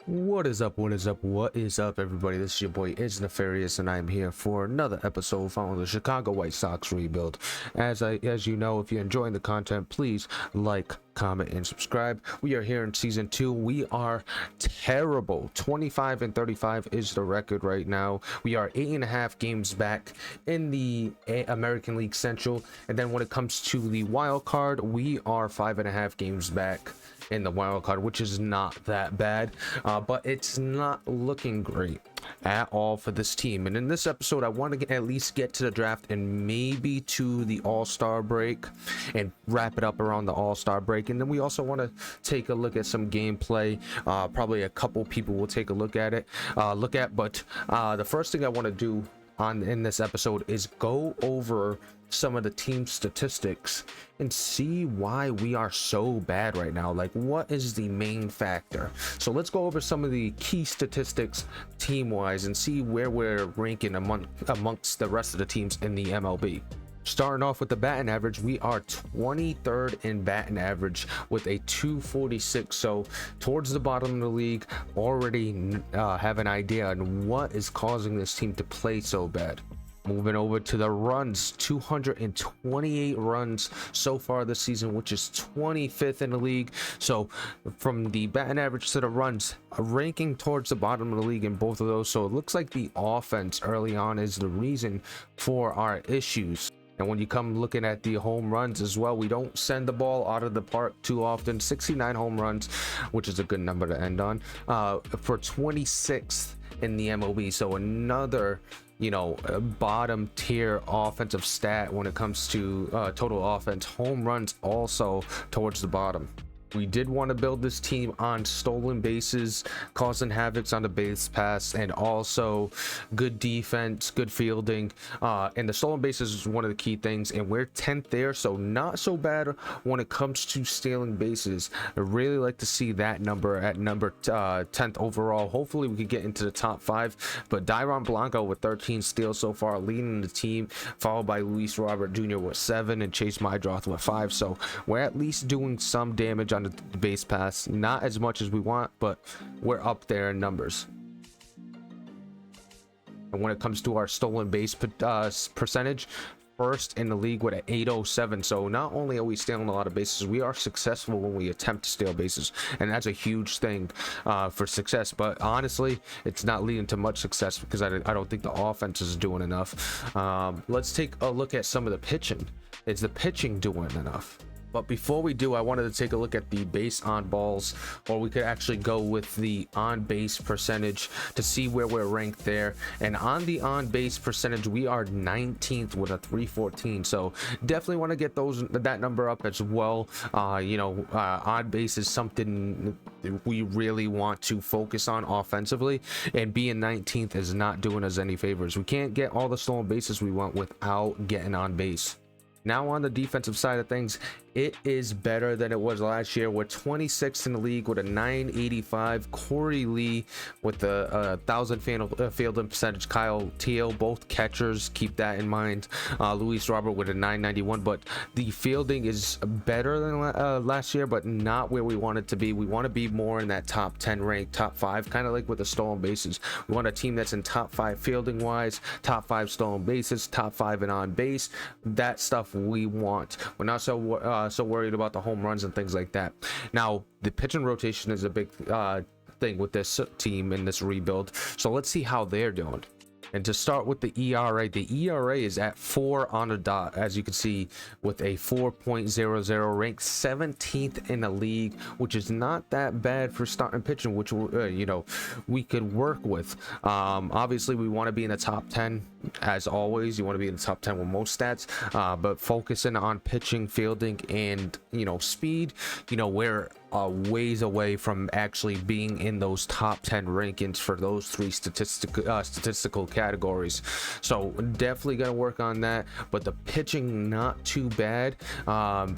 What is up? What is up? What is up, everybody? This is your boy Is Nefarious, and I'm here for another episode following the Chicago White Sox rebuild. As you know, if you're enjoying the content, please like, comment, and subscribe. We are here in season 2. We are terrible. 25-35 is the record right now. We are 8.5 games back in the American League Central, and then when it comes to the wild card, we are 5.5 games back in the wild card, which is not that bad, but it's not looking great at all for this team. And in this episode, I want to at least get to the draft and maybe to the all-star break and wrap it up around the all-star break. And then we also want to take a look at some gameplay. Probably a couple people will take a look at but the first thing I want to do in this episode is go over some of the team statistics and see why we are so bad right now. Like, what is the main factor? So let's go over some of the key statistics team wise and see where we're ranking amongst the rest of the teams in the MLB. Starting off with the batting average, we are 23rd in batting average with a 246, so towards the bottom of the league. Already have an idea on what is causing this team to play so bad. Moving over to the runs, 228 runs so far this season, which is 25th in the league. So from the batting average to the runs, ranking towards the bottom of the league in both of those. So it looks like the offense early on is the reason for our issues. And when you come looking at the home runs as well, we don't send the ball out of the park too often. 69 home runs, which is a good number to end on, for 26th in the MLB. So another, bottom tier offensive stat when it comes to total offense. Home runs also towards the bottom. We did want to build this team on stolen bases, causing havocs on the base pass, and also good defense, good fielding. And the stolen bases is one of the key things, and we're 10th there, so not so bad when it comes to stealing bases. I really like to see that number at number 10th overall. Hopefully we could get into the top 5, but Dairon Blanco with 13 steals so far, leading the team, followed by Luis Robert Jr. with 7 and Chase Mydroth with 5. So we're at least doing some damage on the base pass, not as much as we want, but we're up there in numbers. And when it comes to our stolen base percentage, first in the league with an 807. So not only are we stealing a lot of bases, we are successful when we attempt to steal bases, and that's a huge thing for success. But honestly, it's not leading to much success because I don't think the offense is doing enough. Let's take a look at some of the pitching. Is the pitching doing enough? But before we do, I wanted to take a look at the base on balls, or we could actually go with the on base percentage to see where we're ranked there. And on the on base percentage, we are 19th with a 314. So definitely want to get that number up as well. On base is something we really want to focus on offensively, and being 19th is not doing us any favors. We can't get all the stolen bases we want without getting on base. Now on the defensive side of things, it is better than it was last year. We're 26th in the league with a 985. Corey Lee with the 1,000 fielding percentage. Kyle Teal, both catchers, keep that in mind. Luis Robert with a 991. But the fielding is better than last year, but not where we want it to be. We want to be more in that top 10 rank, top 5, kind of like with the stolen bases. We want a team that's in top 5 fielding wise, top 5 stolen bases, top 5 and on base. That stuff we want. We're not so worried about the home runs and things like that. Now the pitching rotation is a big thing with this team in this rebuild, so let's see how they're doing. And to start with the ERA is at 4 on the dot, as you can see, with a 4.00, ranked 17th in the league, which is not that bad for starting pitching, which we could work with. Obviously we want to be in the top 10, as always. You want to be in the top 10 with most stats, but focusing on pitching, fielding, and speed, we're ways away from actually being in those top 10 rankings for those 3 statistical categories. So definitely gonna work on that. But the pitching, not too bad.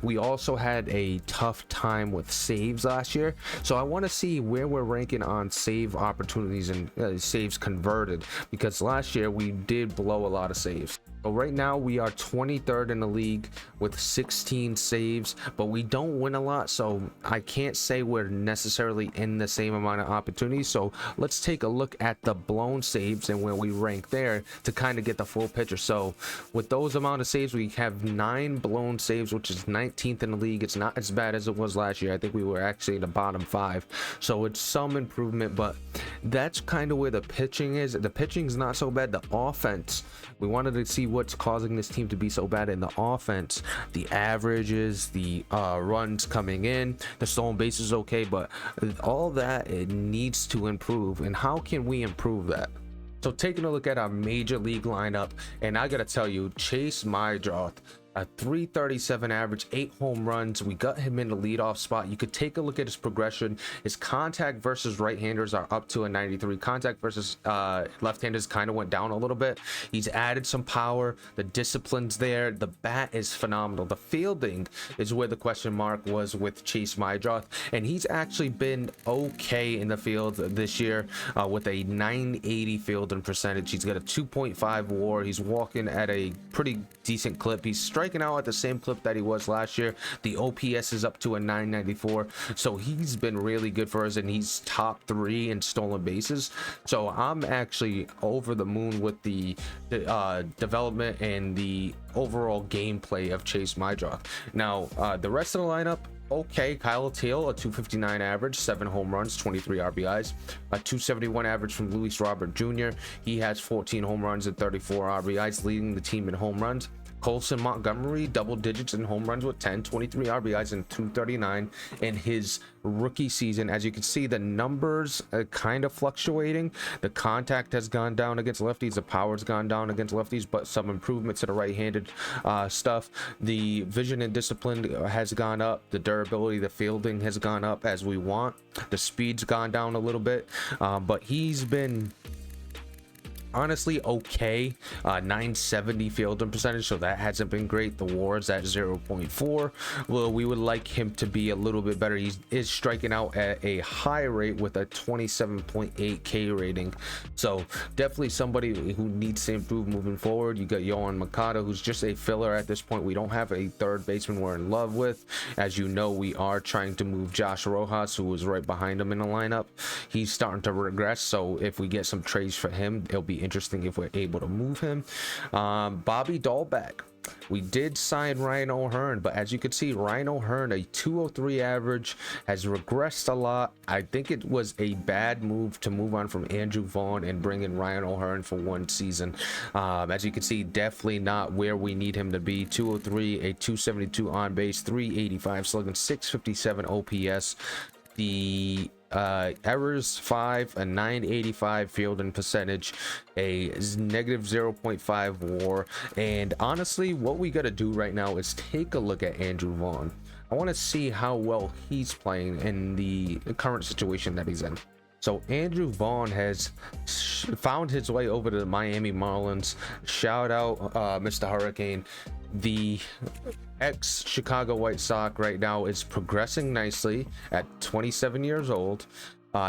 We also had a tough time with saves last year, so I want to see where we're ranking on save opportunities and saves converted, because last year we did blow a lot of saves. So right now we are 23rd in the league with 16 saves, but we don't win a lot, so I can't say we're necessarily in the same amount of opportunities. So let's take a look at the blown saves and where we rank there to kind of get the full picture. So with those amount of saves, we have 9 blown saves, which is 19th in the league. It's not as bad as it was last year. I think we were actually in the bottom 5, so it's some improvement, but that's kind of where the pitching is. The pitching's not so bad. The offense, we wanted to see what's causing this team to be so bad in the offense. The averages, the runs coming in, the stolen base is okay, but all that, it needs to improve. And how can we improve that? So taking a look at our major league lineup, and I gotta tell you, Chase Mydroth, a 337 average, 8 home runs. We got him in the leadoff spot. You could take a look at his progression. His contact versus right-handers are up to a 93. Contact versus left-handers kind of went down a little bit. He's added some power. The discipline's there. The bat is phenomenal. The fielding is where the question mark was with Chase Mydroth, and he's actually been okay in the field this year with a 980 fielding percentage. He's got a 2.5 WAR. He's walking at a pretty decent clip. He's striking out at the same clip that he was last year. The OPS is up to a 994, so he's been really good for us, and he's top 3 in stolen bases. So I'm actually over the moon with the development and the overall gameplay of Chase Mydroth. Now the rest of the lineup, okay. Kyle Teal, a 259 average, 7 home runs, 23 RBIs. A 271 average from Luis Robert Jr. He has 14 home runs and 34 RBIs, leading the team in home runs. Colson Montgomery, double digits in home runs with 10, 23 RBIs and 239 in his rookie season. As you can see, the numbers are kind of fluctuating. The contact has gone down against lefties, the power's gone down against lefties, but some improvements to the right-handed stuff. The vision and discipline has gone up. The durability, the fielding has gone up as we want. The speed's gone down a little bit, but he's been honestly okay. 970 fielding percentage, so that hasn't been great. The WAR's at 0.4. Well, we would like him to be a little bit better. He is striking out at a high rate with a 27.8 K rating, so definitely somebody who needs to improve moving forward. You got Yohan Mikado, who's just a filler at this point. We don't have a third baseman we're in love with. As you know, we are trying to move Josh Rojas, who was right behind him in the lineup. He's starting to regress, so if we get some trades for him, it'll be interesting if we're able to move him. Bobby Dahlbeck, we did sign Ryan O'Hearn, but as you can see, Ryan O'Hearn, a 203 average, has regressed a lot. I think it was a bad move to move on from Andrew Vaughn and bring in Ryan O'Hearn for one season. As you can see, definitely not where we need him to be. 203, a 272 on base, 385 slugging, 657 OPS. The errors 5, a 985 fielding percentage, a negative 0.5 WAR. And honestly, what we got to do right now is take a look at Andrew Vaughn. I want to see how well he's playing in the current situation that he's in. So Andrew Vaughn has found his way over to the Miami Marlins. Shout out Mr. Hurricane. The ex-Chicago White Sox right now is progressing nicely at 27 years old.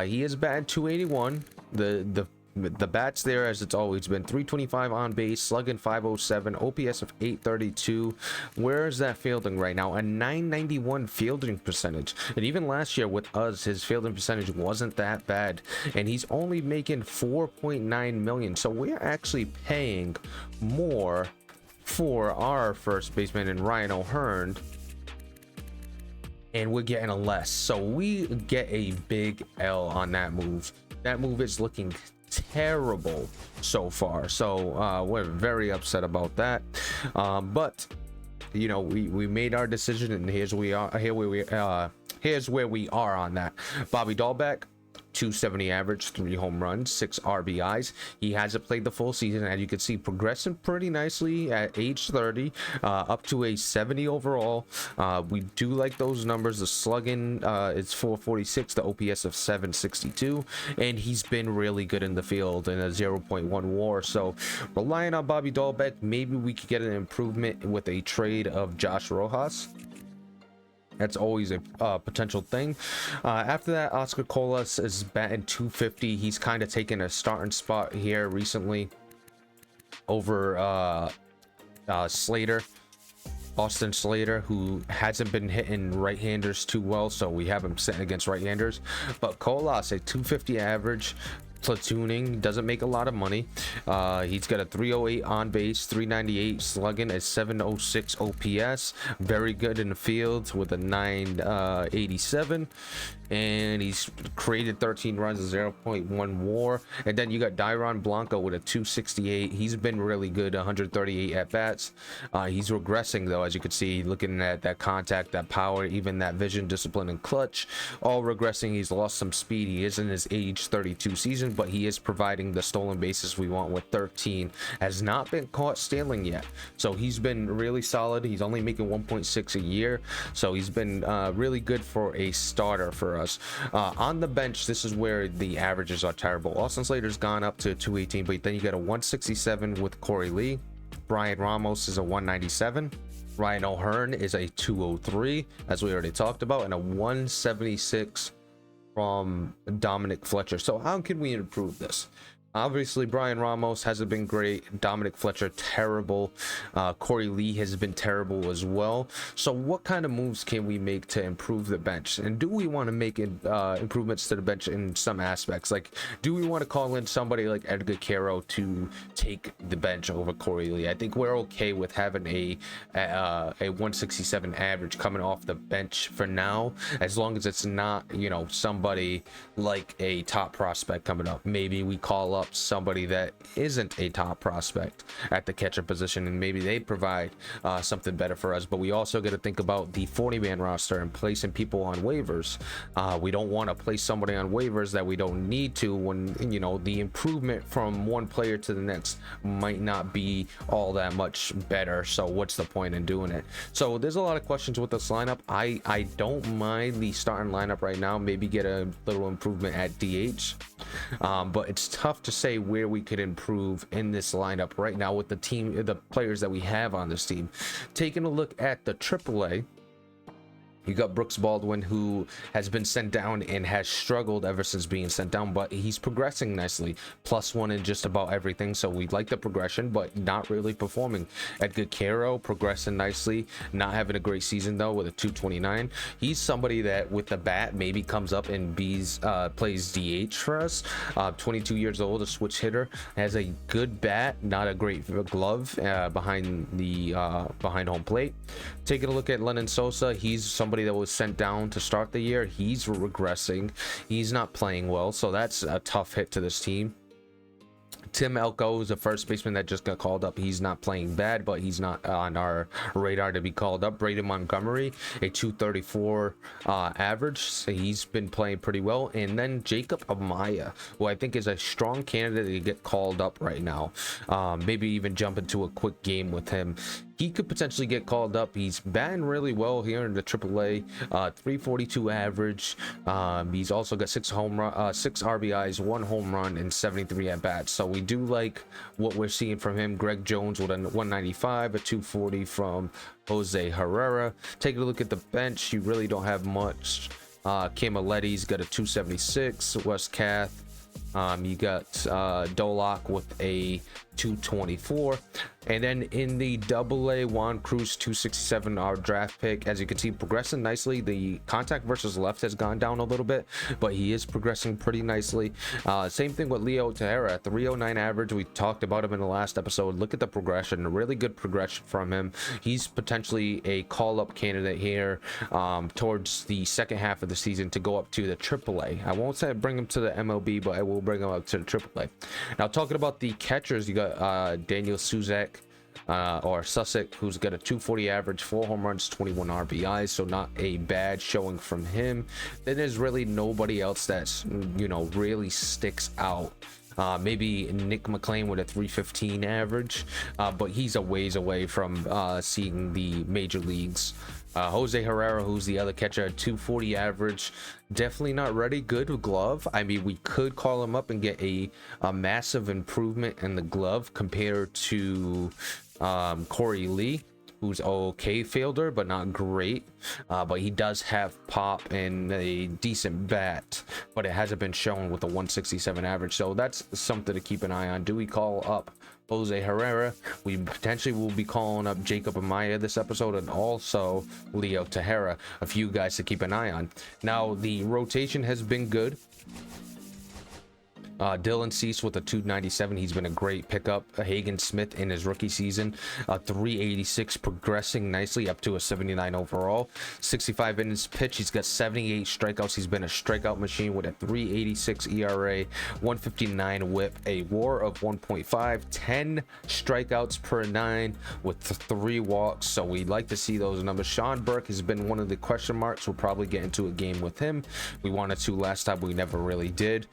He is batting 281. The bat's there as it's always been. 325 on base, slugging 507, OPS of 832. Where is that fielding right now? A 991 fielding percentage. And even last year with us, his fielding percentage wasn't that bad. And he's only making 4.9 million. So we're actually paying more for our first baseman in Ryan O'Hearn, and we're getting a less. So we get a big L on that move. That move is looking terrible so far, so we're very upset about that. But you know, we made our decision, and here's where we are on that. Bobby Dahlbeck, 270 average, 3 home runs, 6 RBIs. He hasn't played the full season, and you can see progressing pretty nicely at age 30, up to a 70 overall. We do like those numbers. The slugging is 446, the OPS of 762, and he's been really good in the field in a 0.1 WAR. So relying on Bobby Dahlbeck, maybe we could get an improvement with a trade of Josh Rojas. That's always a potential thing. After that, Oscar Colas is batting 250. He's kind of taken a starting spot here recently over Slater, Austin Slater, who hasn't been hitting right-handers too well, so we have him sitting against right-handers. But Colas, a 250 average, platooning, doesn't make a lot of money. He's got a 308 on base, 398 slugging, a 706 OPS, very good in the field with a 987, and he's created 13 runs, a 0.1 WAR. And then you got Dairon Blanco with a 268. He's been really good, 138 at bats. He's regressing though, as you can see, looking at that contact, that power, even that vision, discipline, and clutch, all regressing. He's lost some speed. He is in his age 32 season, but he is providing the stolen bases we want with 13. Has not been caught stealing yet, so he's been really solid. He's only making 1.6 a year, so he's been really good for a starter for us. On the bench, this is where the averages are terrible. Austin Slater's gone up to 218, but then you got a 167 with Corey Lee. Brian Ramos is a 197. Ryan O'Hearn is a 203, as we already talked about, and a 176 from Dominic Fletcher. So how can we improve this? Obviously, Brian Ramos hasn't been great. Dominic Fletcher, terrible. Corey Lee has been terrible as well. So what kind of moves can we make to improve the bench? And do we want to make improvements to the bench in some aspects? Like, do we want to call in somebody like Edgar Caro to take the bench over Corey Lee? I think we're okay with having a 167 average coming off the bench for now, as long as it's not, you know, somebody like a top prospect coming up. Maybe we call up somebody that isn't a top prospect at the catcher position, and maybe they provide something better for us. But we also got to think about the 40-man roster and placing people on waivers. We don't want to place somebody on waivers that we don't need to, when, you know, the improvement from one player to the next might not be all that much better. So what's the point in doing it? So there's a lot of questions with this lineup. I don't mind the starting lineup right now. Maybe get a little improvement at DH, but it's tough to say where we could improve in this lineup right now with the team, the players that we have on this team. Taking a look at the AAA, you got Brooks Baldwin, who has been sent down and has struggled ever since being sent down, but he's progressing nicely. +1 in just about everything, so we like the progression, but not really performing. Edgar Caro progressing nicely, not having a great season though, with a 229. He's somebody that with the bat maybe comes up and plays DH for us. 22 years old, a switch hitter, has a good bat, not a great glove behind home plate. Taking a look at Lennon Sosa, he's somebody that was sent down to start the year. He's regressing. He's not playing well, so that's a tough hit to this team. Tim Elko is a first baseman that just got called up. He's not playing bad, but he's not on our radar to be called up. Braden Montgomery, a 234 average. So he's been playing pretty well. And then Jacob Amaya, who I think is a strong candidate to get called up right now. Maybe even jump into a quick game with him. He could potentially get called up. He's batting really well here in the AAA, 342 average. He's also got 6 RBIs, 1 home run, and 73 at bats. So we do like what we're seeing from him. Greg Jones with a 195, a 240 from Jose Herrera. Taking a look at the bench, you really don't have much. Camaletti's got a 276. Wes Kath. You got Dolak with a 224, and then in the AA, Juan Cruz 267, our draft pick. As you can see, progressing nicely. The contact versus left has gone down a little bit, but he is progressing pretty nicely. Same thing with Leo Tejera, 309 average. We talked about him in the last episode. Look at the progression, a really good progression from him. He's potentially a call-up candidate here towards the second half of the season to go up to the AAA. I won't say bring him to the MLB, but I will bring him up to the AAA. Now, talking about the catchers, you got Daniel Suzak, or Sussex, who's got a 240 average, 4 home runs, 21 RBIs, so not a bad showing from him. Then there's really nobody else that's, you know, really sticks out. Maybe Nick McLean with a 315 average, but he's a ways away from seeing the major leagues. Jose Herrera, who's the other catcher, 240 average, definitely not ready. Good glove. I mean, we could call him up and get a massive improvement in the glove compared to Corey Lee, who's okay fielder but not great, but he does have pop and a decent bat, but it hasn't been shown with a 167 average. So that's something to keep an eye on. Do we call up Jose Herrera? We potentially will be calling up Jacob Amaya this episode, and also Leo Tejera, a few guys to keep an eye on. Now the rotation has been good. Dylan Cease with a 297. He's been a great pickup. Hagen Smith in his rookie season, 386, progressing nicely up to a 79 overall. 65 innings pitch. He's got 78 strikeouts. He's been a strikeout machine with a 386 ERA, 159 whip, a WAR of 1.5, 10 strikeouts per 9 with 3 walks. So we like to see those numbers. Sean Burke has been one of the question marks. We'll probably get into a game with him. We wanted to last time, we never really did.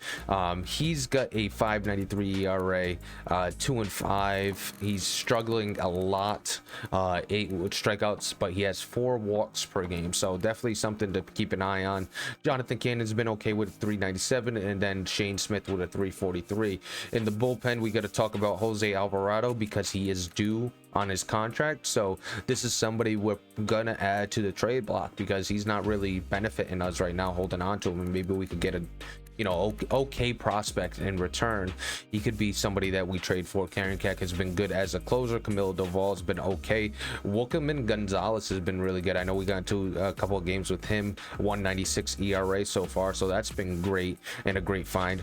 He's got a 5.93 ERA, 2-5. He's struggling a lot, 8 with strikeouts, but he has 4 walks per game, so definitely something to keep an eye on. Jonathan Cannon's been okay with 397, and then Shane Smith with a 343. In the bullpen, we got to talk about Jose Alvarado because he is due on his contract, so this is somebody we're gonna add to the trade block because he's not really benefiting us right now, holding on to him, and maybe we could get a okay prospect in return. He could be somebody that we trade for. Karen Keck has been good as a closer. Camilo Doval has been okay. Wilkerman Gonzalez has been really good. I know we got into a couple of games with him, 196 ERA so far, so that's been great and a great find.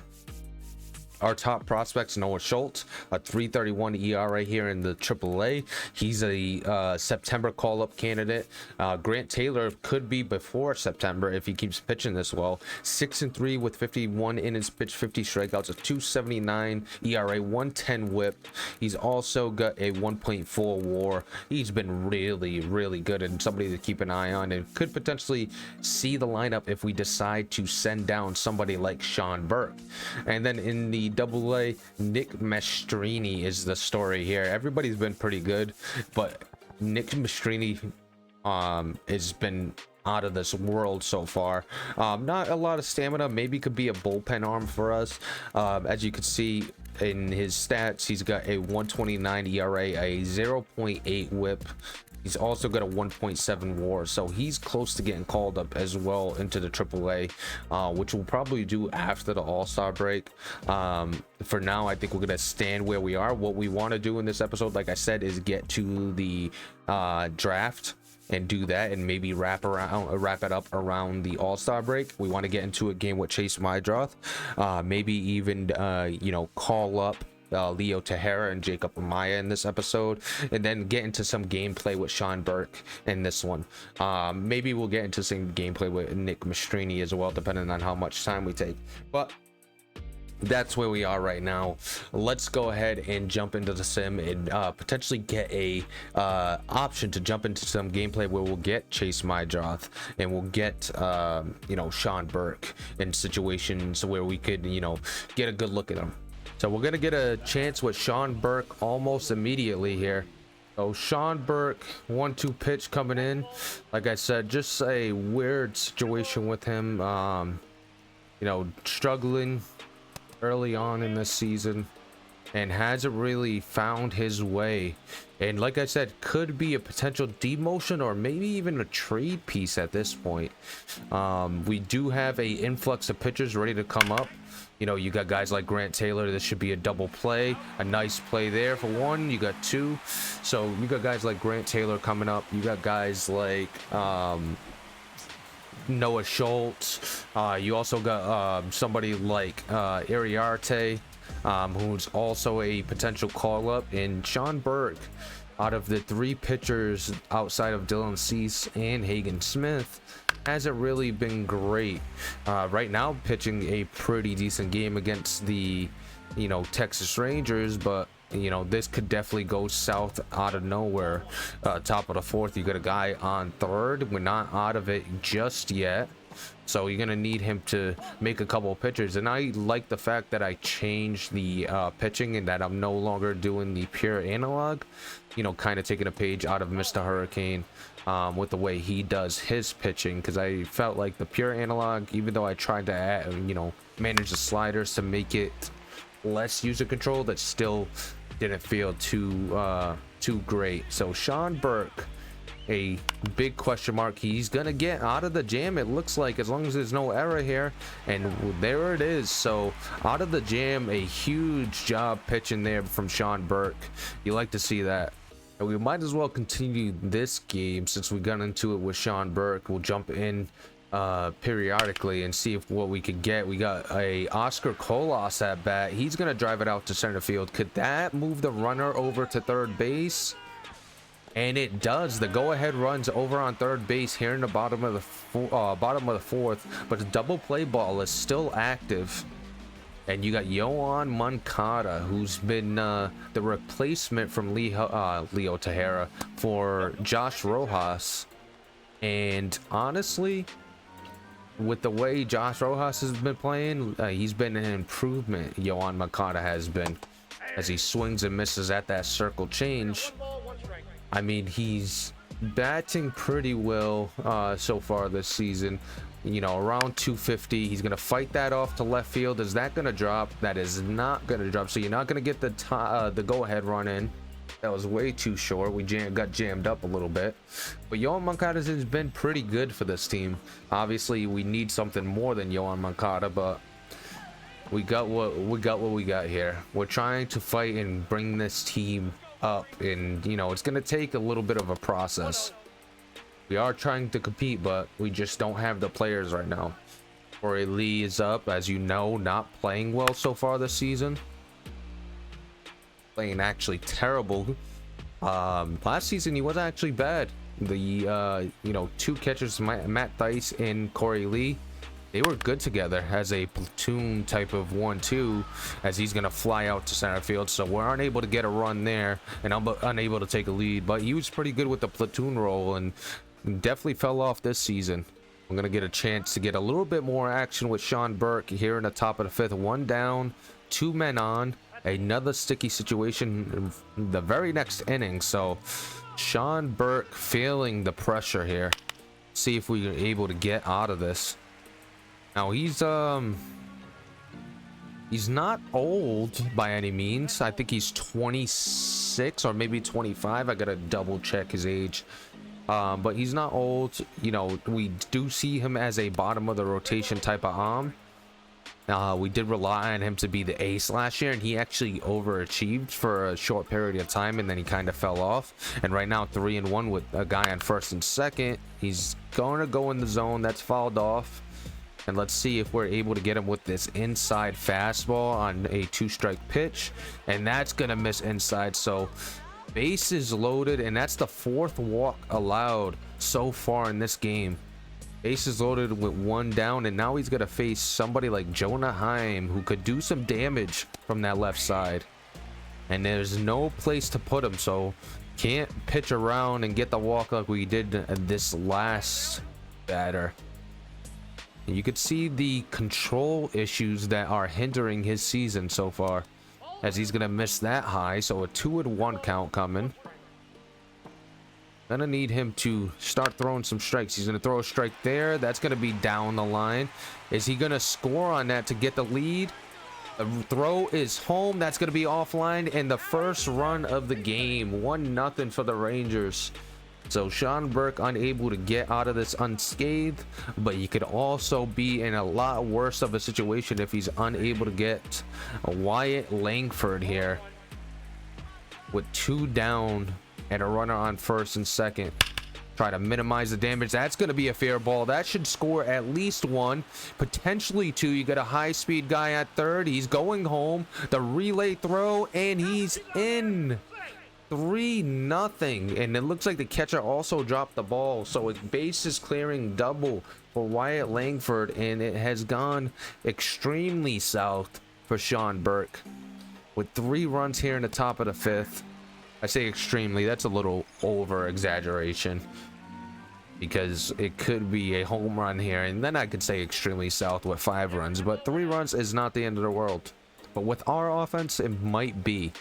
Our top prospects, Noah Schultz, a 3.31 ERA here in the AAA. He's a September call-up candidate. Grant Taylor could be before September if he keeps pitching this well. 6-3 with 51 innings pitched, 50 strikeouts, a 2.79 ERA, 110 whip. He's also got a 1.4 WAR. He's been really good and somebody to keep an eye on, and could potentially see the lineup if we decide to send down somebody like Sean Burke. And then in the AA, Nick Mastrini is the story here. Everybody's been pretty good, but Nick Mastrini has been out of this world so far. Not a lot of stamina, maybe could be a bullpen arm for us. As you can see in his stats, he's got a 129 ERA, a 0.8 whip. He's also got a 1.7 WAR, so he's close to getting called up as well into the AAA, which we'll probably do after the All-Star break. For now, I think we're gonna stand where we are. What we want to do in this episode, like I said, is get to the draft and do that, and maybe wrap it up around the All-Star break. We want to get into a game with Chase Mydroth, maybe even call up Leo Tejera and Jacob Amaya in this episode, and then get into some gameplay with Sean Burke in this one. Maybe we'll get into some gameplay with Nick Mastrini as well, depending on how much time we take. But that's where we are right now. Let's go ahead and jump into the sim and potentially get a option to jump into some gameplay where we'll get Chase Mydroth and we'll get Sean Burke in situations where we could get a good look at him. So we're gonna get a chance with Sean Burke almost immediately here. So Sean Burke, 1-2 pitch coming in. Like I said, just a weird situation with him. Struggling early on in this season and hasn't really found his way. And like I said, could be a potential demotion or maybe even a trade piece at this point. We do have a influx of pitchers ready to come up. You got guys like Grant Taylor. This should be a double play, a nice play there for one. You got 2, so you got guys like Grant Taylor coming up. You got guys like Noah Schultz. You also got somebody like Iriarte, who's also a potential call up. And Sean Burke, out of the 3 pitchers outside of Dylan Cease and Hagen Smith, hasn't really been great. Right now pitching a pretty decent game against the Texas Rangers, but this could definitely go south out of nowhere. Top of the 4th, you got a guy on 3rd. We're not out of it just yet, so you're gonna need him to make a couple of pitches. And I like the fact that I changed the pitching and that I'm no longer doing the pure analog, kind of taking a page out of Mr. Hurricane with the way he does his pitching, because I felt like the pure analog, even though I tried to add, manage the sliders to make it less user control, that still didn't feel too great. So Sean Burke a big question mark. He's gonna get out of the jam, it looks like, as long as there's no error here, and there it is. So out of the jam, a huge job pitching there from Sean Burke. You like to see that. And we might as well continue this game since we got into it with Sean Burke. We'll jump in periodically and see if what we could get. We got a Oscar Colas at bat. He's gonna drive it out to center field. Could that move the runner over to third base? And it does. The go-ahead runs over on third base here in the bottom of the fourth, but the double play ball is still active. And you got Yoan Moncada, who's been the replacement from Leo Tejera for Josh Rojas. And honestly, with the way Josh Rojas has been playing, he's been an improvement. Yoan Moncada has been, as he swings and misses at that circle change. I mean, he's batting pretty well so far this season. You know, around 250. He's gonna fight that off to left field. Is that gonna drop? That is not gonna drop. So you're not gonna get the go-ahead run in. That was way too short. We got jammed up a little bit. But Yoan Moncada has been pretty good for this team. Obviously, we need something more than Yoan Moncada, but we got what we got here. We're trying to fight and bring this team up, and you know, it's gonna take a little bit of a process. We are trying to compete, but we just don't have the players right now. Corey Lee is up, as you know, not playing well so far this season. Playing actually terrible. Last season he wasn't actually bad. The you know, two catchers, Matt Dice and Corey Lee, they were good together as a platoon type of 1-2, as he's gonna fly out to center field. So we're unable to get a run there, and I'm unable to take a lead. But he was pretty good with the platoon role, and definitely fell off this season. I'm gonna get a chance to get a little bit more action with Sean Burke here in the top of the fifth. One down, two men on. Another sticky situation in the very next inning. So Sean Burke feeling the pressure here. See if we are able to get out of this. Now he's not old by any means. I think he's 26 or maybe 25. I gotta double check his age. But he's not old. You know, we do see him as a bottom of the rotation type of arm. We did rely on him to be the ace last year, and he actually overachieved for a short period of time, and then he kind of fell off. And right now 3-1 with a guy on first and second. He's going to go in the zone. That's fouled off. And let's see if we're able to get him with this inside fastball on a 2-strike pitch, and that's gonna miss inside. So bases loaded, and that's the 4th walk allowed so far in this game. Bases loaded with 1 down, and now he's gonna face somebody like Jonah Heim, who could do some damage from that left side, and there's no place to put him. So can't pitch around and get the walk like we did this last batter. You could see the control issues that are hindering his season so far, as he's gonna miss that high. So a 2-1 count coming. Gonna need him to start throwing some strikes. He's gonna throw a strike there. That's gonna be down the line. Is he gonna score on that to get the lead? The throw is home. That's gonna be offline, and the first run of the game. 1-0 for the Rangers. So Sean Burke unable to get out of this unscathed, but he could also be in a lot worse of a situation if he's unable to get a Wyatt Langford here with 2 down and a runner on first and second. Try to minimize the damage. That's going to be a fair ball. That should score at least 1, potentially 2. You got a high-speed guy at third. He's going home. The relay throw, and he's in. 3-0, and it looks like the catcher also dropped the ball. So a bases clearing double for Wyatt Langford, and it has gone extremely south for Sean Burke with 3 runs here in the top of the 5th. I say extremely, that's a little over exaggeration, because it could be a home run here, and then I could say extremely south with 5 runs, but 3 runs is not the end of the world. But with our offense, it might be.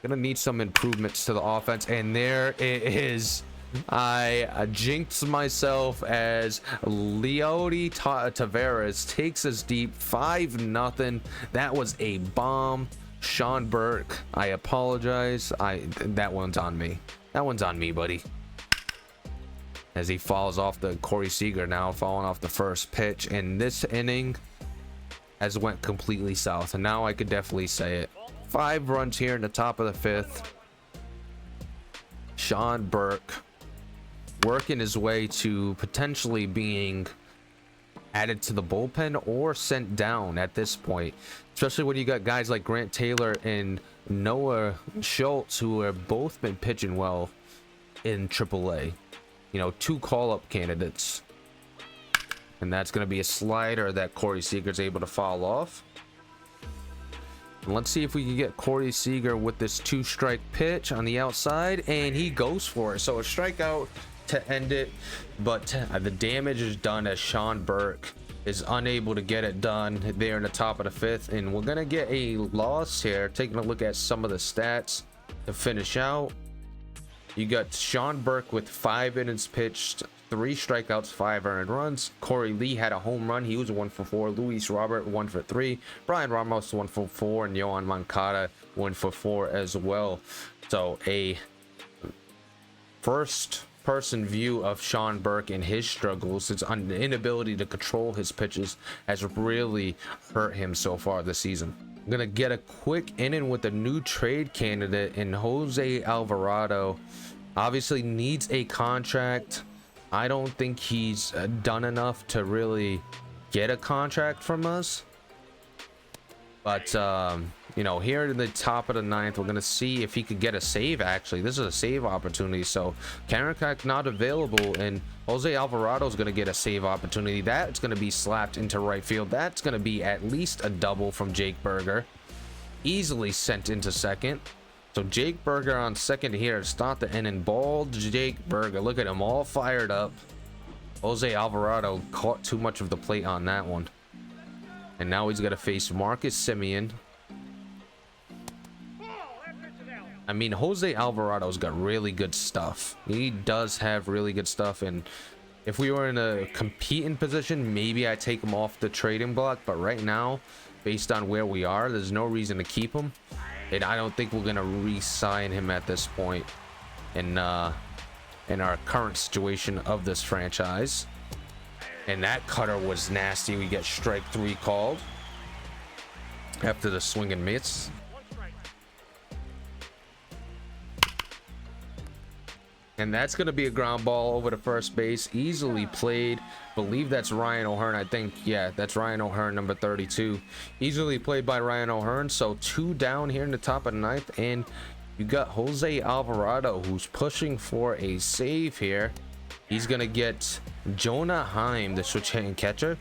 Gonna need some improvements to the offense, and there it is. I jinxed myself as Leody Taveras takes us deep. 5-0. That was a bomb. Sean Burke, I apologize. That one's on me. That one's on me, buddy. as he falls off the Corey Seager now falling off the first pitch. And this inning has went completely south, and now I could definitely say it. 5 runs here in the top of the 5th. Sean Burke working his way to potentially being added to the bullpen or sent down at this point, especially when you got guys like Grant Taylor and Noah Schultz, who have both been pitching well in AAA. You know, 2 call-up candidates. And that's going to be a slider that Corey Seager's able to foul off. And let's see if we can get Corey Seager with this 2-strike pitch on the outside, and he goes for it. So a strikeout to end it, but the damage is done as Sean Burke is unable to get it done there in the top of the 5th. And we're going to get a loss here. Taking a look at some of the stats to finish out. You got Sean Burke with 5 innings pitched, 3 strikeouts, 5 earned runs. Corey Lee had a home run. He was 1 for 4. Luis Robert 1 for 3. Brian Ramos 1 for 4, and Yohan Moncada 1 for 4 as well. So a first person view of Sean Burke and his struggles. His inability to control his pitches has really hurt him so far this season. I'm gonna get a quick inning with a new trade candidate in Jose Alvarado. Obviously needs a contract. I don't think he's done enough to really get a contract from us, but you know, here in the top of the 9th, we're gonna see if he could get a save. Actually, this is a save opportunity. So Karakak not available, and Jose Alvarado is gonna get a save opportunity. That's gonna be slapped into right field. That's gonna be at least a double from Jake Berger, easily sent into second. So Jake Berger on second here to start the inning. Bald Jake Berger, look at him all fired up. Jose Alvarado caught too much of the plate on that one, and now he's got to face Marcus Semien. I mean, Jose Alvarado's got really good stuff. He does have really good stuff, and if we were in a competing position, maybe I take him off the trading block. But right now, based on where we are, there's no reason to keep him, and I don't think we're gonna re-sign him at this point in our current situation of this franchise. And that cutter was nasty. We get strike 3 called after the swing and miss. And that's going to be a ground ball over to first base, easily played. Believe that's Ryan O'Hearn. I think, yeah, that's Ryan O'Hearn, number 32. Easily played by Ryan O'Hearn. So 2 down here in the top of the 9th, and you got Jose Alvarado, who's pushing for a save here. He's going to get Jonah Heim, the switch-hitting catcher.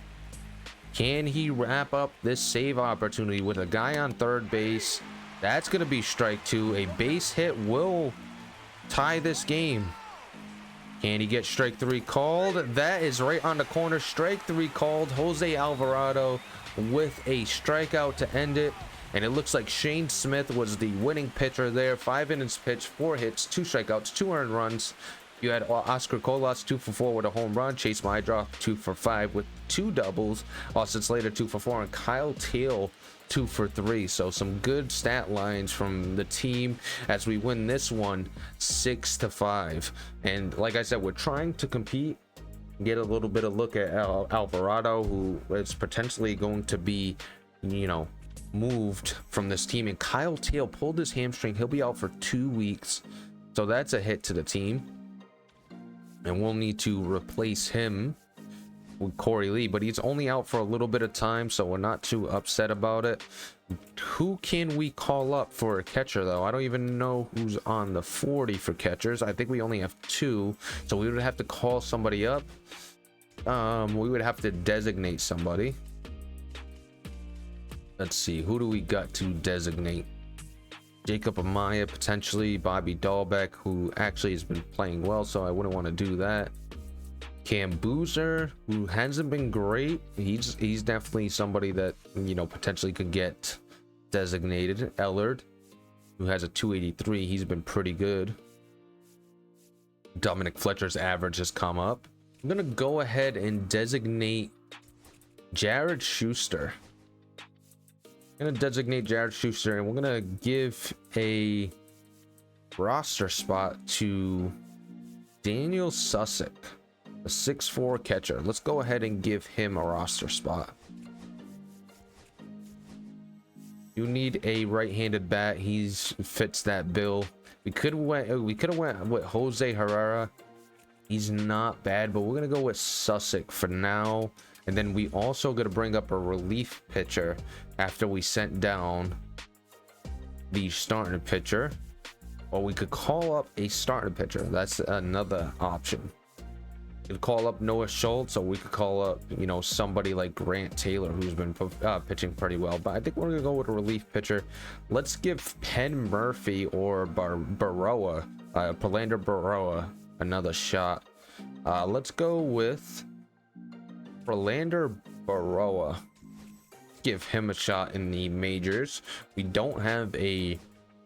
Can he wrap up this save opportunity with a guy on third base? That's going to be strike 2. A base hit will tie this game. Can he get strike 3 called? That is right on the corner. Strike 3 called. Jose Alvarado with a strikeout to end it. And it looks like Shane Smith was the winning pitcher there. 5 innings pitched, 4 hits, 2 strikeouts, 2 earned runs. You had Oscar Colas 2 for 4 with a home run. Chase Mydroff 2 for 5 with 2 doubles. Austin Slater 2 for 4, and Kyle Teal 2 for 3. So some good stat lines from the team as we win this one 6-5. And like I said, we're trying to compete, get a little bit of look at Alvarado, who is potentially going to be, you know, moved from this team. And Kyle Teal pulled his hamstring. He'll be out for 2 weeks, so that's a hit to the team, and we'll need to replace him with Corey Lee, but he's only out for a little bit of time, so we're not too upset about it. Who can we call up for a catcher, though? I don't even know who's on the 40 for catchers. I think we only have 2, so we would have to call somebody up. We would have to designate somebody. Let's see, who do we got to designate? Jacob Amaya, potentially. Bobby Dahlbeck, who actually has been playing well, so I wouldn't want to do that. Cam Boozer, who hasn't been great. He's definitely somebody that, you know, potentially could get designated. Ellard, who has a 283. He's been pretty good. Dominic Fletcher's average has come up. I'm gonna go ahead and designate Jared Schuster. Gonna designate Jared Schuster, and we're gonna give a roster spot to Daniel Susick. a 6'4" catcher. Let's go ahead and give him a roster spot. You need a right-handed bat. He's fits that bill. We could have went with Jose Herrera. He's not bad, but we're gonna go with Sussex for now. And then we also gonna bring up a relief pitcher after we sent down the starting pitcher. Or we could call up a starting pitcher. That's another option. We could call up Noah Schultz, or we could call up, you know, somebody like Grant Taylor, who's been pitching pretty well. But I think we're gonna go with a relief pitcher. Let's give Penn Murphy or Baroa, Palander Baroa, another shot. Let's go with Palander Baroa. Give him a shot in the majors. We don't have a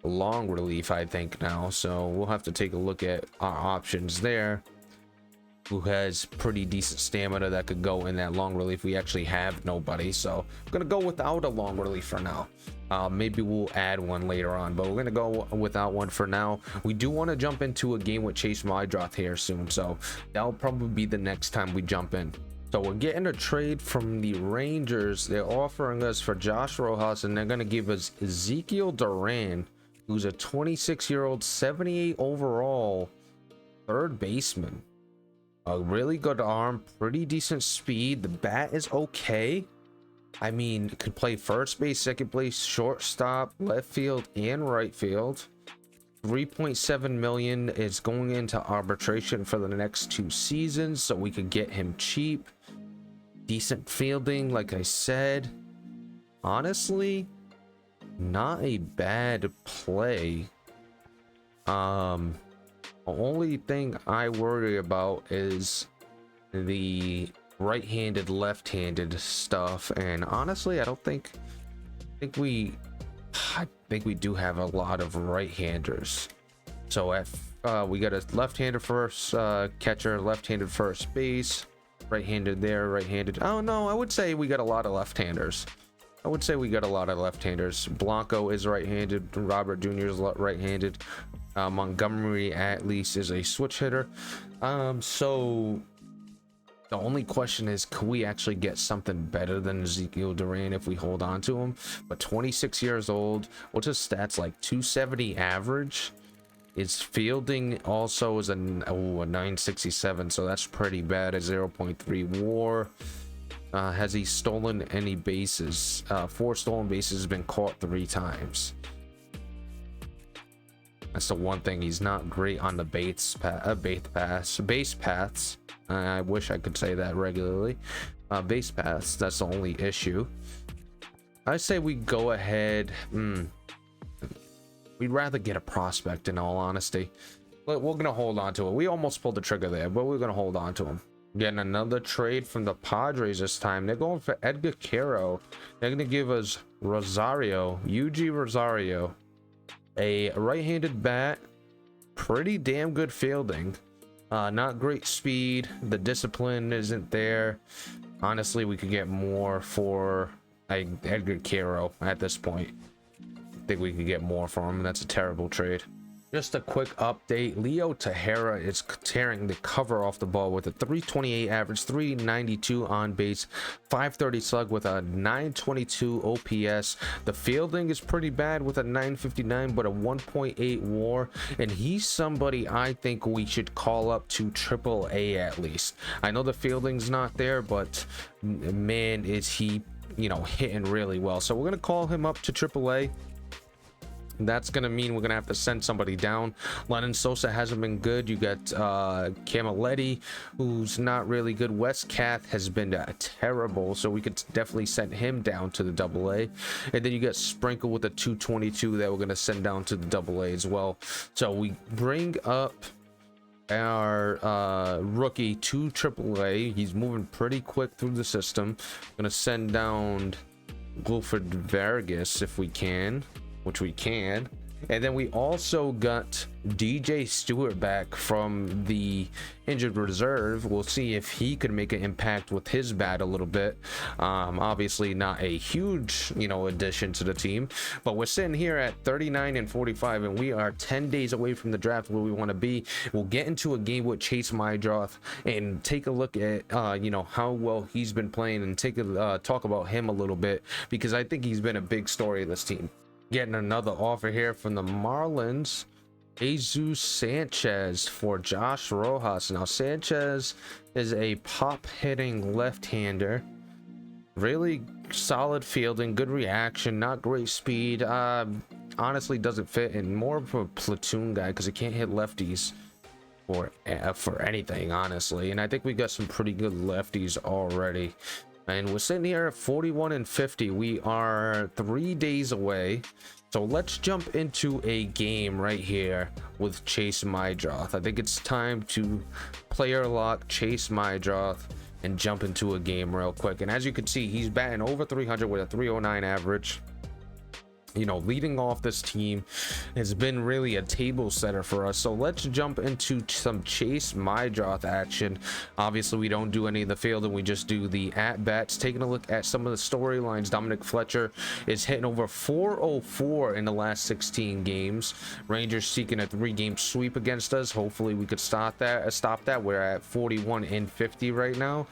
long relief, I think, now, so we'll have to take a look at our options there. Who has pretty decent stamina that could go in that long relief. We actually have nobody, so I'm gonna go without a long relief for now. Maybe we'll add one later on, but we're gonna go without one for now. We do want to jump into a game with Chase Mydroth here soon, so that'll probably be the next time we jump in. So we're getting a trade from the Rangers. They're offering us for Josh Rojas, and they're gonna give us Ezekiel Duran, who's a 26-year-old 78 overall third baseman. A really good arm, pretty decent speed. The bat is okay. I mean, could play first base, second base, shortstop, left field, and right field. 3.7 million is going into arbitration for the next 2 seasons, so we could get him cheap. Decent fielding, like I said. Honestly, not a bad play. The only thing I worry about is the right-handed, left-handed stuff, and honestly, I think we do have a lot of right-handers. So we got a left-handed first catcher, left-handed first base, right-handed there, right-handed. Oh no, I would say we got a lot of left-handers. Blanco is right-handed. Robert Jr. is right-handed. Montgomery at least is a switch hitter. So the only question is, can we actually get something better than Ezekiel Duran if we hold on to him? But 26 years old, what's his stats like? 270 average. His fielding also is a 967, so that's pretty bad. A 0.3 WAR. Has he stolen any bases? 4 stolen bases, has been caught 3 times. That's the one thing. He's not great on the base paths. I wish I could say that regularly. Base paths, that's the only issue. I say we go ahead. We'd rather get a prospect, in all honesty. But we're gonna hold on to it. We almost pulled the trigger there, but we're gonna hold on to him. Getting another trade from the Padres this time. They're going for Edgar Quero. They're gonna give us Yuji Rosario. A right-handed bat, pretty damn good fielding, not great speed. The discipline isn't there. Honestly, we could get more for Edgar Quero at this point. I think we could get more for him, and that's a terrible trade. Just a quick update. Leo Tejera is tearing the cover off the ball with a 328 average, 392 on base, 530 slug with a 922 OPS. The fielding is pretty bad with a 959, but a 1.8 WAR. And he's somebody I think we should call up to AAA at least. I know the fielding's not there, but man, is he, you know, hitting really well. So we're gonna call him up to AAA. That's gonna mean we're gonna have to send somebody down. Lennon Sosa hasn't been good. You got Camilletti, who's not really good. Wes Kath has been terrible, so we could definitely send him down to the AA. And then you got Sprinkle with a 222 that we're gonna send down to the AA as well. So we bring up our rookie to AAA. He's moving pretty quick through the system. Gonna send down Wilfred Vargas if we can, which we can. And then we also got DJ Stewart back from the injured reserve. We'll see if he could make an impact with his bat a little bit. Obviously not a huge, addition to the team, but we're sitting here at 39 and 45, and we are 10 days away from the draft where we want to be. We'll get into a game with Chase Mydroth and take a look at, how well he's been playing, and talk about him a little bit, because I think he's been a big story of this team. Getting another offer here from the Marlins. Jesus Sanchez for Josh Rojas. Now Sanchez is a pop hitting left-hander, really solid fielding, good reaction, not great speed. Honestly doesn't fit in, more of a platoon guy because he can't hit lefties for anything, honestly. And I think we got some pretty good lefties already. And we're sitting here at 41 and 50. We are 3 days away. So let's jump into a game right here with Chase Mydroth. I think it's time to player lock Chase Mydroth and jump into a game real quick. And as you can see, he's batting over 300 with a 309 average. Leading off this team has been really a table setter for us. So let's jump into some Chase Mydroth action. Obviously, we don't do any of the fielding, we just do the at-bats. Taking a look at some of the storylines, Dominic Fletcher is hitting over 404 in the last 16 games. Rangers seeking a 3-game sweep against us. Hopefully, we could stop that. We're at 41 and 50 right now.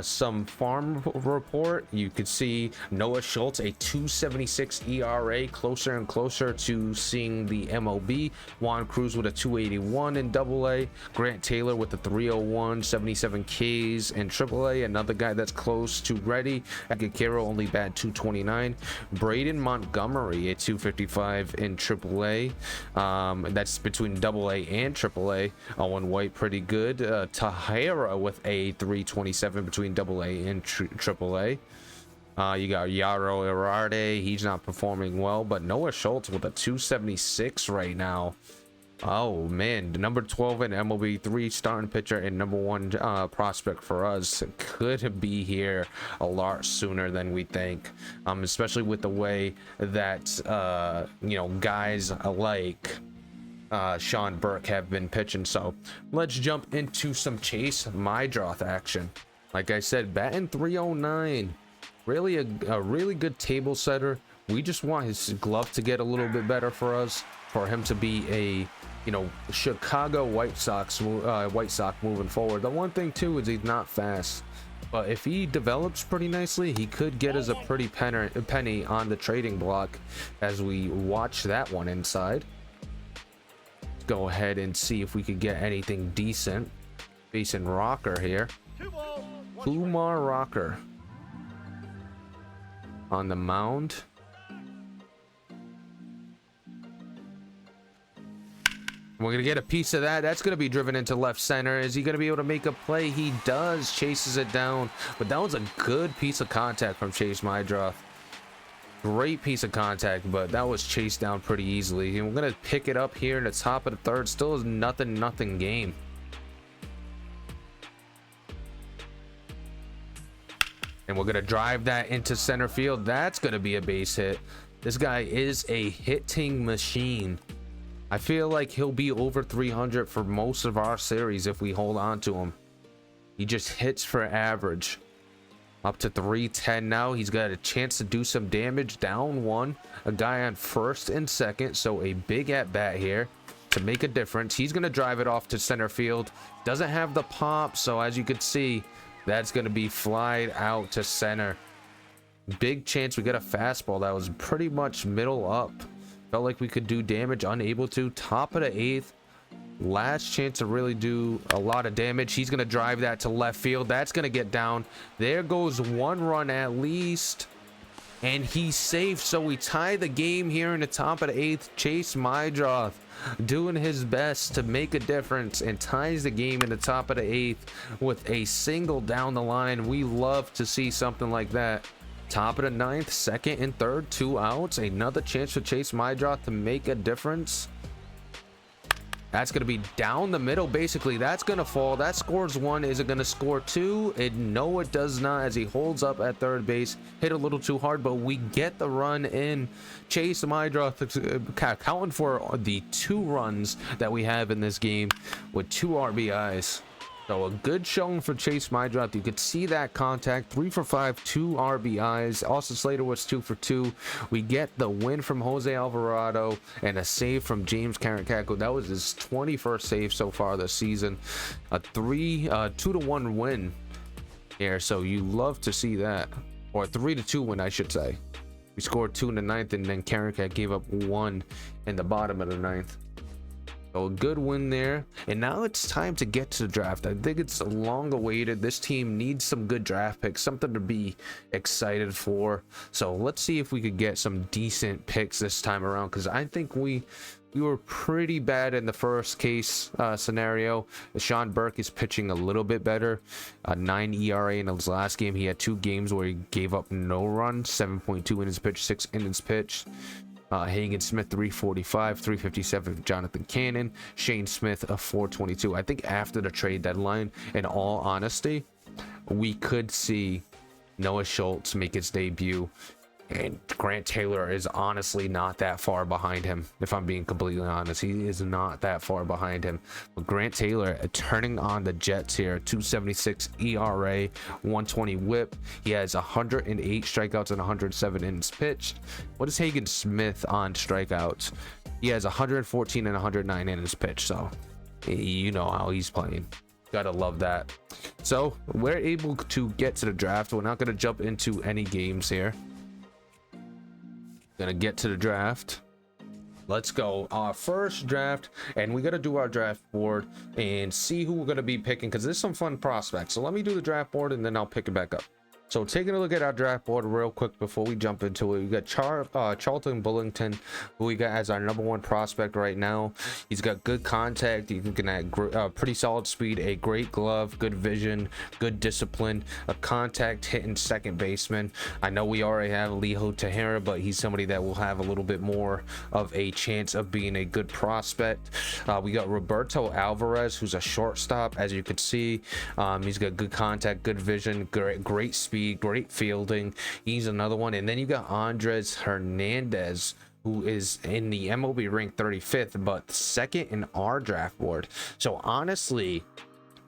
Some farm report, you could see Noah Schultz, a 276 ERA, closer and closer to seeing the MLB. Juan Cruz with a 281 in AA. Grant Taylor with the 301, 77 Ks in AAA. Another guy that's close to ready. Agakero only bat 229. Braden Montgomery at 255 in AAA. That's between AA and AAA. Owen White pretty good. Tahira with a 327 between AA and AAA. You got Yaro Irarde, he's not performing well, but Noah Schultz with a 276 right now. Oh man, the number 12 in MLB, 3 starting pitcher and number 1 prospect for us, could be here a lot sooner than we think, especially with the way that guys like Sean Burke have been pitching. So let's jump into some Chase Mydroth action. Like I said, batting 309, really a really good table setter. We just want his glove to get a little bit better for us, for him to be a Chicago White Sox moving forward. The one thing too is he's not fast, but if he develops pretty nicely, he could get us a pretty penny on the trading block as we watch that one inside. Go ahead and see if we could get anything decent. Facing Rocker here. Kumar Rocker on the mound. We're gonna get a piece of that. That's gonna be driven into left center. Is he gonna be able to make a play? He does. Chases it down, but that was a good piece of contact from Chase Mydroth. Great piece of contact, but that was chased down pretty easily. And we're gonna pick it up here in the top of the third. Still is nothing game. And we're gonna drive that into center field. That's gonna be a base hit. This guy is a hitting machine. I feel like he'll be over 300 for most of our series if we hold on to him. He just hits for average. Up to 310 now. He's got a chance to do some damage. Down 1. A guy on first and second. So a big at bat here to make a difference. He's gonna drive it off to center field. Doesn't have the pop, so as you can see, that's going to be flied out to center. Big chance we get a fastball that was pretty much middle up. Felt like we could do damage, unable to. Top of the 8th. Last chance to really do a lot of damage. He's going to drive that to left field. That's going to get down. There goes 1 run at least. And he's safe. So we tie the game here in the top of the 8th. Chase Mydroth doing his best to make a difference and ties the game in the top of the 8th with a single down the line. We love to see something like that. Top of the 9th, second and third, 2 outs. Another chance for Chase Mydroth to make a difference. That's going to be down the middle. Basically, that's going to fall. That scores 1. Is it going to score 2? No, it does not, as he holds up at third base. Hit a little too hard, but we get the run in. Chase Mydra counting for the 2 runs that we have in this game with 2 RBIs. So a good showing for Chase Mydra. You could see that contact. 3 for 5, 2 RBIs. Austin Slater was 2 for 2. We get the win from Jose Alvarado and a save from James Caracacco. That was his 21st save so far this season. A 2-1 win here. So you love to see that, or a 3-2 win, I should say. We scored 2 in the 9th, and then Caracat gave up 1 in the bottom of the 9th. So a good win there. And now it's time to get to the draft. I think it's long awaited. This team needs some good draft picks, something to be excited for. So let's see if we could get some decent picks this time around, because I think we were pretty bad in the first case scenario. Sean Burke is pitching a little bit better. 9 ERA in his last game. He had 2 games where he gave up no runs, 7.2 innings pitched, 6 innings pitched. Hagen Smith 345, 357 for Jonathan Cannon. Shane Smith a 422. I think after the trade deadline, in all honesty, we could see Noah Schultz make his debut, and Grant Taylor is honestly not that far behind him. If I'm being completely honest, he is not that far behind him. But Grant Taylor turning on the Jets here. 276 ERA, 120 whip. He has 108 strikeouts and 107 innings pitched. What is Hagen Smith on strikeouts? He has 114 and 109 innings pitched. So you know how he's playing. Gotta love that. So we're able to get to the draft. We're not gonna jump into any games here. Gonna get to the draft. Let's go. Our first draft, and we gotta do our draft board and see who we're gonna be picking, because there's some fun prospects. So let me do the draft board and then I'll pick it back up. So taking a look at our draft board real quick before we jump into it, we got Charlton Bullington, who we got as our #1 prospect right now. He's got good contact. He can have pretty solid speed, a great glove, good vision, good discipline, a contact hitting second baseman. I know we already have Liho Tahira, but he's somebody that will have a little bit more of a chance of being a good prospect. We got Roberto Alvarez, who's a shortstop. As you can see, he's got good contact, good vision, great speed, great fielding. He's another one. And then you got Andres Hernandez, who is in the MLB ranked 35th, but second in our draft board. So honestly,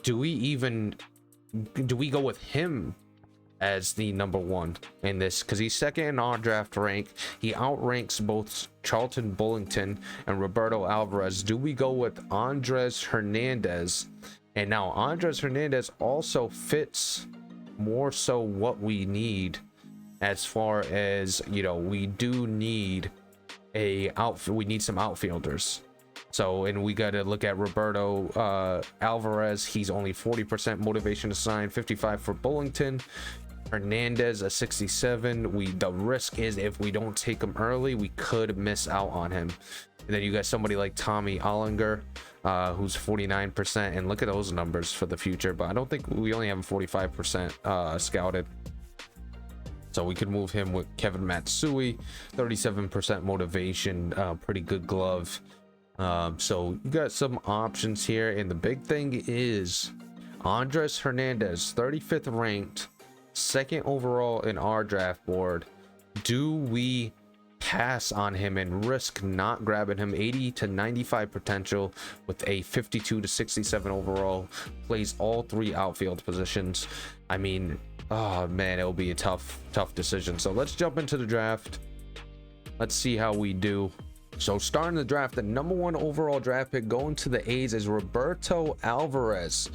do we go with him as the #1 in this? Because he's second in our draft rank. He outranks both Charlton Bullington and Roberto Alvarez. Do we go with Andres Hernandez? And now Andres Hernandez also fits more so what we need, as far as, you know, we do need we need some outfielders. So, and we got to look at Roberto Alvarez. He's only 40% motivation assigned, 55 for Bullington. Hernandez a 67. The risk is, if we don't take him early, we could miss out on him. And then you got somebody like Tommy Ollinger, who's 49%, and look at those numbers for the future. But I don't think we only have him 45% scouted. So we could move him with Kevin Matsui, 37% motivation, pretty good glove. So you got some options here, and the big thing is Andres Hernandez, 35th ranked, second overall in our draft board. Do we pass on him and risk not grabbing him? 80 to 95 potential with a 52 to 67 overall, plays all 3 outfield positions. I mean, oh man, it'll be a tough decision. So let's jump into the draft. Let's see how we do. So starting the draft, the #1 overall draft pick going to the A's is Roberto Alvarez.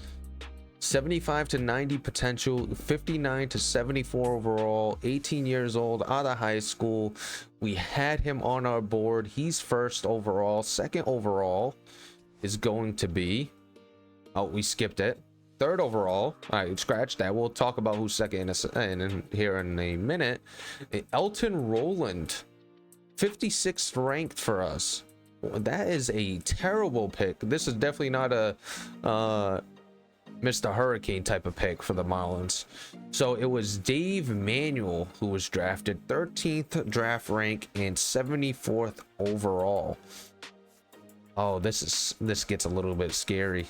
75 to 90 potential, 59 to 74 overall, 18 years old, out of high school. We had him on our board. He's first overall. Second overall is going to be, oh, we skipped it. Third overall, all right, scratch that. We'll talk about who's second in here in a minute. Elton Roland, 56th ranked for us. That is a terrible pick. This is definitely not a Mr. Hurricane type of pick for the Marlins. So it was Dave Manuel who was drafted 13th draft rank and 74th overall. Oh, this gets a little bit scary.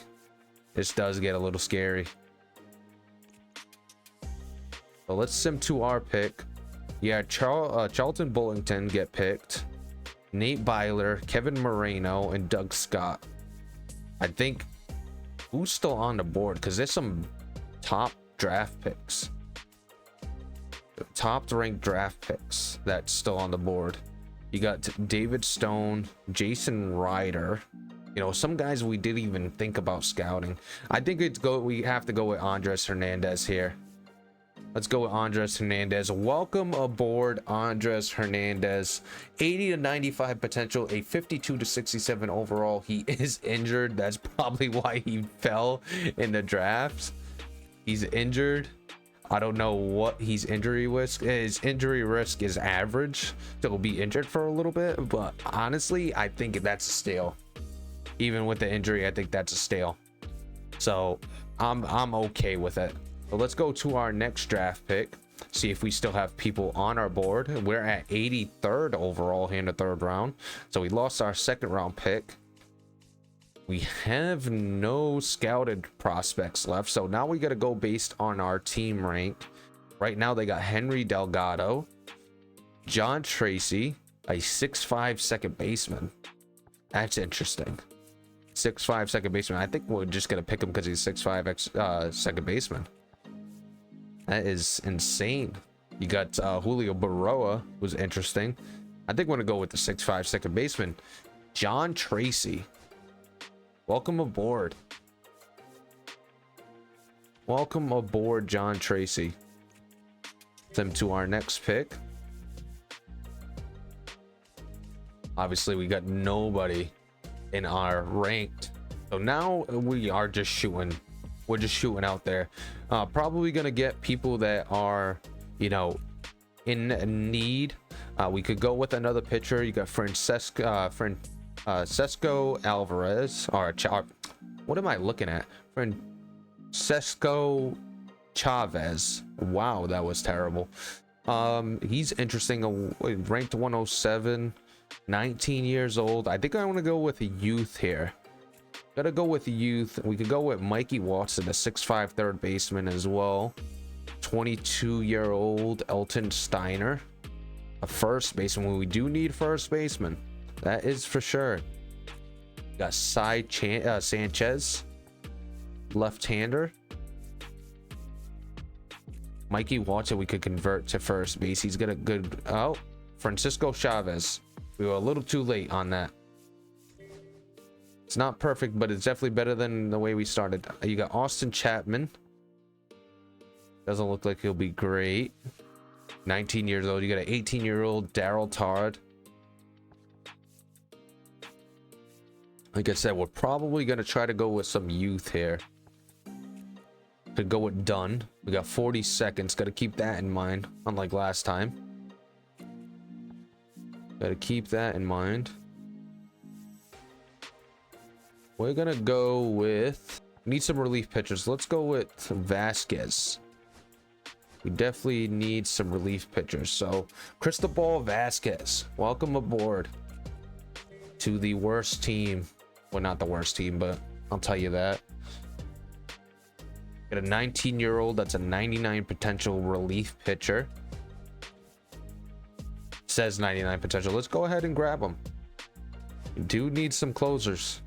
This does get a little scary. So let's sim to our pick. Yeah, Charlton Bullington get picked. Nate Byler, Kevin Moreno, and Doug Scott. I think who's still on the board? Because there's some top draft picks. Top ranked draft picks that's still on the board. You got David Stone, Jason Ryder. You know, some guys we didn't even think about scouting. I think we have to go with Andres Hernandez here. Let's go with Andres Hernandez. Welcome aboard, Andres Hernandez. 80 to 95 potential, a 52 to 67 overall. He is injured. That's probably why he fell in the drafts. He's injured. I don't know what his injury risk is. Injury risk is average, so he'll be injured for a little bit. But honestly, I think that's a steal. Even with the injury, I think that's a steal. So I'm okay with it. So let's go to our next draft pick. See if we still have people on our board. We're at 83rd overall here in the 3rd round. So we lost our 2nd round pick. We have no scouted prospects left. So now we got to go based on our team rank. Right now they got Henry Delgado, John Tracy, a 6'5" second baseman. That's interesting. 6'5" second baseman. I think we're just going to pick him because he's 6'5" second baseman. That is insane. You got Julio Baroa, who's interesting. I think we're going to go with the 6'5" second baseman, John Tracy. Welcome aboard. Welcome aboard, John Tracy. Them to our next pick. Obviously, we got nobody in our ranked. So now we are just shooting. We're just shooting out there. Probably gonna get people that are, you know, in need. We could go with another pitcher. You got Francesco Alvarez, or what am I looking at? Francesco Chavez. Wow, that was terrible. He's interesting. Ranked 107, 19 years old. I think I want to go with a youth here. Gotta go with youth. We could go with Mikey Watson, a 6'5" third baseman as well. 22-year-old Elton Steiner, a first baseman. We do need first baseman. That is for sure. Got Sanchez, left-hander. Mikey Watson, we could convert to first base. He's got a good. Oh, Francisco Chavez. We were a little too late on that. It's not perfect, but it's definitely better than the way we started. You got Austin Chapman. Doesn't look like he'll be great. 19 years old. You got an 18-year-old Daryl Tard. Like I said, we're probably going to try to go with some youth here. Could go with Dunn. We got 40 seconds. Got to keep that in mind, unlike last time. Got to keep that in mind. We're gonna go with, need some relief pitchers. Let's go with Vasquez. We definitely need some relief pitchers. So Cristobal Vasquez, welcome aboard to the worst team. Well, not the worst team, but I'll tell you that. Got a 19-year-old that's a 99 potential relief pitcher. Says 99 potential. Let's go ahead and grab him. We do need some closers.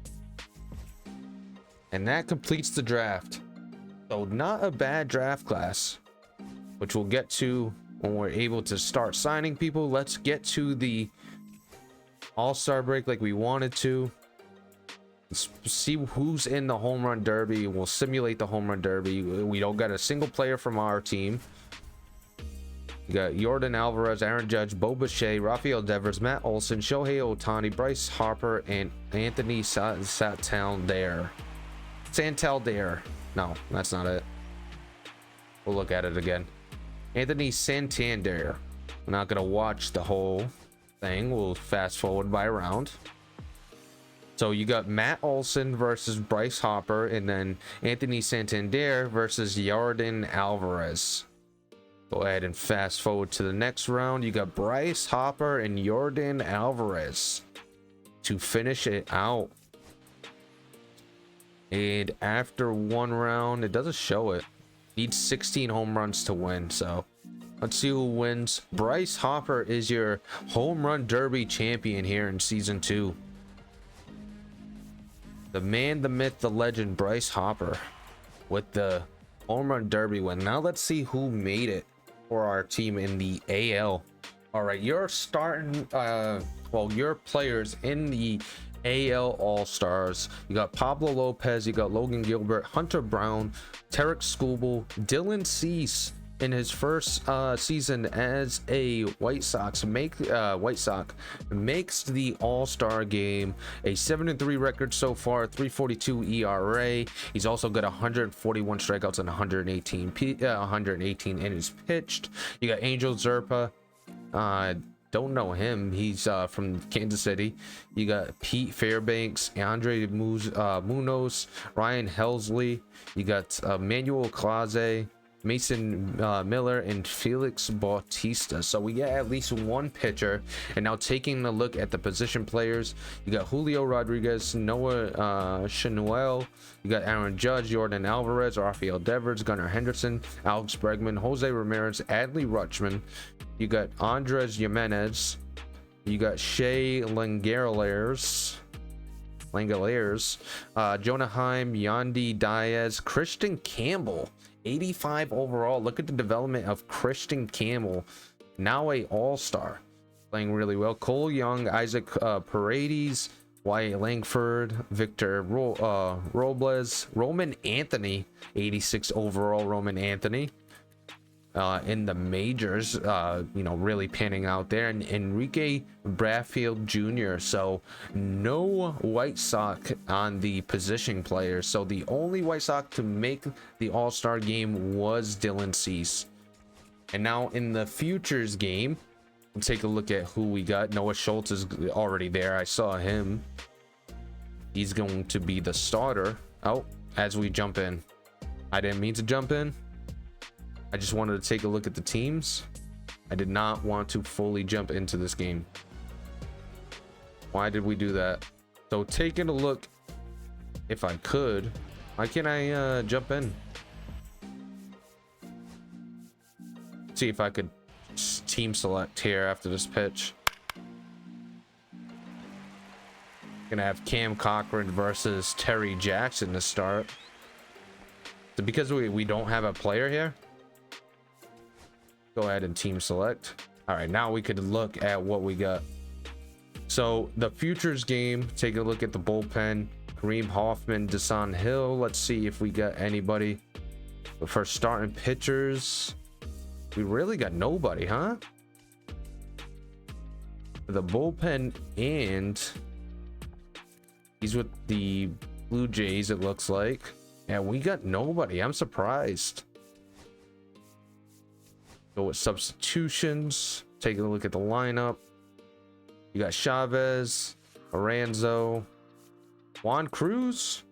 And that completes the draft. So not a bad draft class, which we'll get to when we're able to start signing people. Let's get to the All-Star break like we wanted to. Let's see who's in the home run derby. We'll simulate the home run derby. We don't got a single player from our team. You got Yordan Alvarez, Aaron Judge, Bo Bichette, Rafael Devers, Matt Olson, Shohei Ohtani, Bryce Harper, and Anthony Santander. No, that's not it. We'll look at it again. Anthony Santander. We're not gonna watch the whole thing. We'll fast forward by round. So you got Matt Olson versus Bryce Harper, and then Anthony Santander versus Yordan Alvarez. Go ahead and fast forward to the next round. You got Bryce Harper and Yordan Alvarez to finish it out. And after one round, it doesn't show it. Needs 16 home runs to win. So let's see who wins. Bryce Harper is your home run derby champion here in season 2. The man, the myth, the legend, Bryce Harper with the home run derby win. Now let's see who made it for our team in the AL. All right, you're starting, well, your players in the AL All-Stars. You got Pablo Lopez, you got Logan Gilbert, Hunter Brown, Tarek Skubal, Dylan Cease in his first season as a White Sox makes the All-Star game. A 7-3 record so far, 3.42 ERA. He's also got 141 strikeouts and 118 innings pitched. You got Angel Zerpa. Don't know him. He's from Kansas City. You got Pete Fairbanks, Andre Munoz, Ryan Helsley. You got Manuel Clase, Mason Miller, and Felix Bautista. So we get at least one pitcher. And now taking a look at the position players, you got Julio Rodriguez, Noah Chanuel, you got Aaron Judge, Jordan Alvarez, Rafael Devers, Gunnar Henderson, Alex Bregman, Jose Ramirez, Adley Rutschman. You got Andres Jimenez, you got Shea Langeliers, Jonah Heim, Yandy Diaz, Christian Campbell, 85 overall. Look at the development of Christian Campbell, now a all-star, playing really well. Cole Young, Isaac Paredes, Wyatt Langford, Victor Robles, Roman Anthony, 86 overall. Roman Anthony in the majors, you know, really panning out there. And Enrique Bradfield Jr. So no White Sox on the position players. So the only White Sox to make the All-Star game was Dylan Cease. And now in the futures game, we'll take a look at who we got. Noah Schultz is already there. I saw him. He's going to be the starter. Oh, as we jump in, I didn't mean to jump in. I just wanted to take a look at the teams. I did not want to fully jump into this game. Why did we do that? So taking a look, if I could, why can't I jump in? See if I could team select here after this pitch. Gonna have Cam Cochran versus Terry Jackson to start. So because we don't have a player here, go ahead and team select. All right, now we could look at what we got. So the futures game, take a look at the bullpen. Kareem Hoffman, Desan Hill. Let's see if we got anybody. But for starting pitchers, we really got nobody, huh? The bullpen, and he's with the Blue Jays, it looks like. Yeah, we got nobody. I'm surprised. Go with substitutions. Taking a look at the lineup. You got Chavez, Aranzo, Juan Cruz.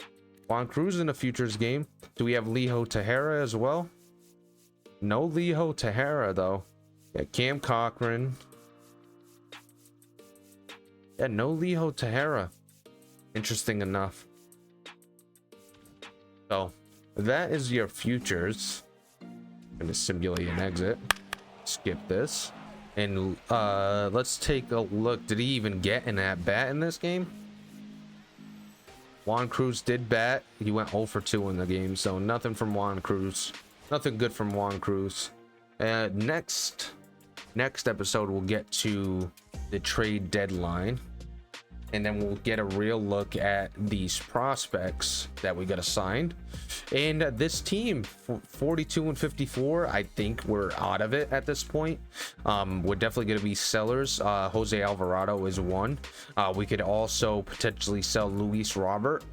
Juan Cruz in the futures game. Do we have Liho Tejera as well? No Liho Tejera though. Yeah, Cam Cochran. Yeah, no Liho Tejera. Interesting enough. So that is your futures. I'm gonna simulate an exit. Skip this. And let's take a look. Did he even get an at bat in this game? Juan Cruz did bat. He went 0 for 2 in the game, so nothing from Juan Cruz. Nothing good from Juan Cruz. Next episode we'll get to the trade deadline, and then we'll get a real look at these prospects that we got assigned. And this team, 42 and 54, I think we're out of it at this point. We're definitely going to be sellers. Jose Alvarado is one. We could also potentially sell Luis Robert.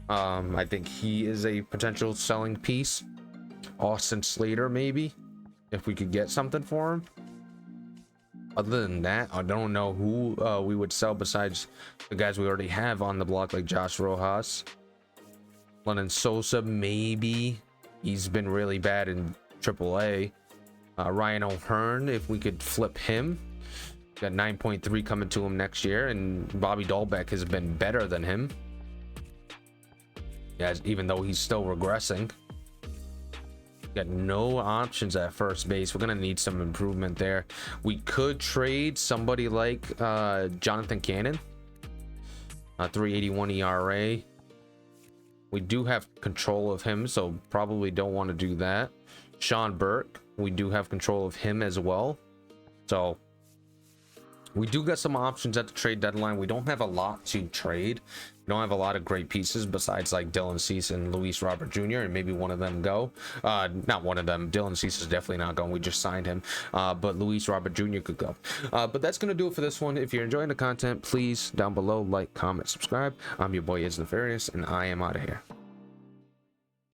I think he is a potential selling piece. Austin Slater, maybe, if we could get something for him. Other than that, I don't know who we would sell besides the guys we already have on the block, like Josh Rojas. Lennon Sosa, maybe. He's been really bad in AAA. Ryan O'Hearn, if we could flip him. Got 9.3 coming to him next year, and Bobby Dahlbeck has been better than him. Yeah, even though he's still regressing. Got no options at first base. We're gonna need some improvement there. We could trade somebody like Jonathan Cannon, 381 ERA. We do have control of him, so probably don't want to do that. Sean Burke, we do have control of him as well, so we do got some options at the trade deadline. We don't have a lot to trade. We don't have a lot of great pieces besides like Dylan Cease and Luis Robert Jr. and maybe one of them go. Not one of them. Dylan Cease is definitely not going. We just signed him. But Luis Robert Jr. could go. But that's going to do it for this one. If you're enjoying the content, please down below, like, comment, subscribe. I'm your boy, Is Nefarious, and I am out of here.